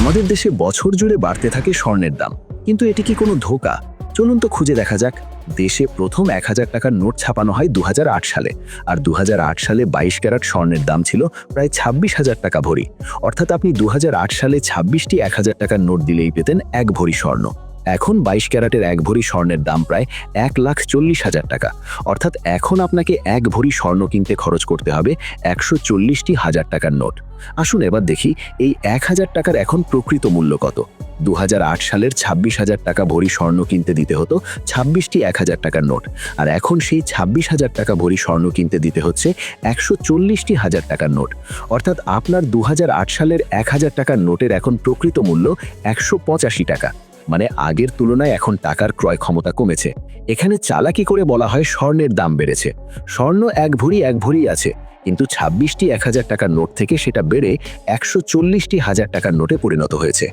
আমাদের দেশে বছর জুড়ে বাড়তে থাকে স্বর্ণের দাম, কিন্তু এটি কি কোনো ধোঁকা? চলুন তো খুঁজে দেখা যাক। দেশে প্রথম ১,০০০ টাকার নোট ছাপানো হয় ২০০৮ সালে, আর ২০০৮ সালে ২২ ক্যারেট স্বর্ণের দাম ছিল প্রায় ২৬,০০০ টাকা ভরি। অর্থাৎ আপনি ২০০৮ সালে ২৬টি ১,০০০ টাকার নোট দিলেই পেতেন ১ ভরি স্বর্ণ। এখন ২২ ক্যারেটের ১ ভরি স্বর্ণের দাম প্রায় ১,৪০,০০০ টাকা। অর্থাৎ এখন আপনাকে ১ ভরি স্বর্ণ কিনতে খরচ করতে হবে ১৪০টি হাজার টাকার নোট। আসুন এবার দেখি এই ১,০০০ টাকার এখন প্রকৃত মূল্য কত। ২০০৮ সালের ২৬,০০০ টাকা ভরি স্বর্ণ কিনতে দিতে হতো ২৬টি ১,০০০ টাকার নোট, আর এখন সেই ২৬,০০০ টাকা ভরি স্বর্ণ কিনতে দিতে হচ্ছে ১৪০টি হাজার টাকার নোট। অর্থাৎ আপনার ২০০৮ সালের ১,০০০ টাকার নোটের এখন প্রকৃত মূল্য ১৮৫ টাকা। মানে আগের তুলনায় এখন টাকার ক্রয় ক্ষমতা কমেছে। এখানে চালাকি করে বলা হয় স্বর্ণের দাম বেড়েছে। স্বর্ণ এক ভরি আছে, কিন্তু ২৬টি ১,০০০ টাকার নোট থেকে সেটা বেড়ে ১৪০টি হাজার টাকার নোটে পরিণত হয়েছে।